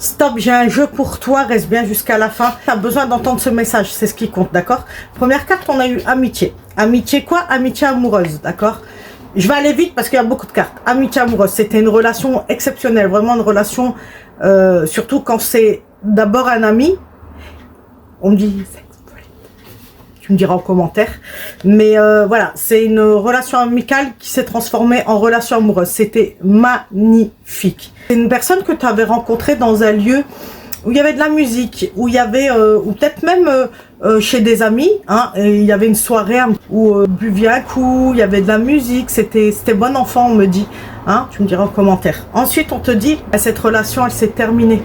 Stop, j'ai un jeu pour toi, reste bien jusqu'à la fin. Tu as besoin d'entendre ce message, c'est ce qui compte, d'accord? Première carte, on a eu amitié. Amitié quoi? Amitié amoureuse, d'accord? Je vais aller vite parce qu'il y a beaucoup de cartes. Amitié amoureuse, c'était une relation exceptionnelle, vraiment une relation, surtout quand c'est d'abord un ami. On me dit, tu me diras en commentaire. Mais voilà, c'est une relation amicale qui s'est transformée en relation amoureuse. C'était magnifique. C'est une personne que tu avais rencontrée dans un lieu où il y avait de la musique, où il y avait, ou peut-être même chez des amis, hein, et il y avait une soirée où buvait un coup, il y avait de la musique, c'était bon enfant, on me dit, hein, tu me diras en commentaire. Ensuite, on te dit, cette relation, elle s'est terminée,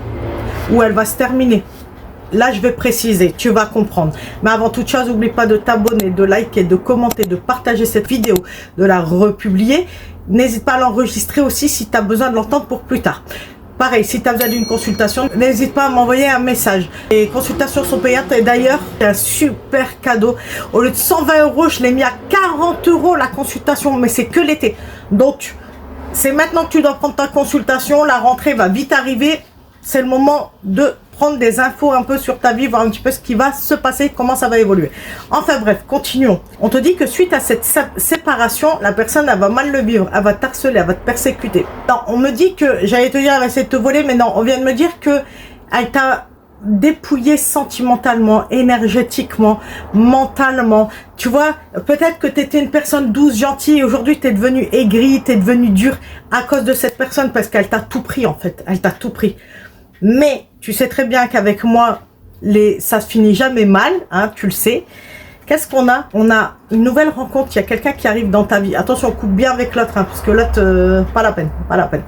ou elle va se terminer. Là, je vais préciser, tu vas comprendre. Mais avant toute chose, n'oublie pas de t'abonner, de liker, de commenter, de partager cette vidéo, de la republier. N'hésite pas à l'enregistrer aussi si tu as besoin de l'entendre pour plus tard. Pareil, si tu as besoin d'une consultation, n'hésite pas à m'envoyer un message. Les consultations sont payantes et d'ailleurs, c'est un super cadeau. Au lieu de 120 €, je l'ai mis à 40 € la consultation, mais c'est que l'été. Donc, c'est maintenant que tu dois prendre ta consultation. La rentrée va vite arriver. C'est le moment de prendre des infos un peu sur ta vie, voir un petit peu ce qui va se passer, comment ça va évoluer. Enfin bref, continuons. On te dit que suite à cette séparation, la personne, elle va mal le vivre, elle va t'harceler, elle va te persécuter. Non, on me dit que, j'allais te dire, elle va essayer de te voler, mais non, on vient de me dire que elle t'a dépouillé sentimentalement, énergétiquement, mentalement. Tu vois, peut-être que tu étais une personne douce, gentille, et aujourd'hui tu es devenu aigri, tu es devenu dur à cause de cette personne, parce qu'elle t'a tout pris en fait, elle t'a tout pris. Mais tu sais très bien qu'avec moi, ça se finit jamais mal, hein, tu le sais. Qu'est-ce qu'on a? On a une nouvelle rencontre, il y a quelqu'un qui arrive dans ta vie. Attention, coupe bien avec l'autre, hein, parce que l'autre, pas la peine, pas la peine.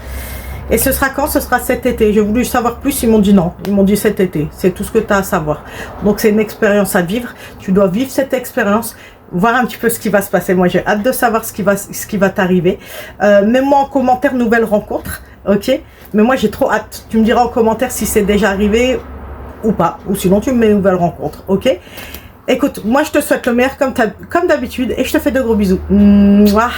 Et ce sera quand? Ce sera cet été. J'ai voulu savoir plus, ils m'ont dit non. Ils m'ont dit cet été. C'est tout ce que tu as à savoir. Donc c'est une expérience à vivre. Tu dois vivre cette expérience, voir un petit peu ce qui va se passer. Moi, j'ai hâte de savoir ce qui va t'arriver. Mets-moi en commentaire nouvelle rencontre, ok? Mais moi, j'ai trop hâte. Tu me diras en commentaire si c'est déjà arrivé ou pas. Ou sinon, tu me mets une nouvelle rencontre, ok? Écoute, moi, je te souhaite le meilleur comme d'habitude et je te fais de gros bisous. Mouah.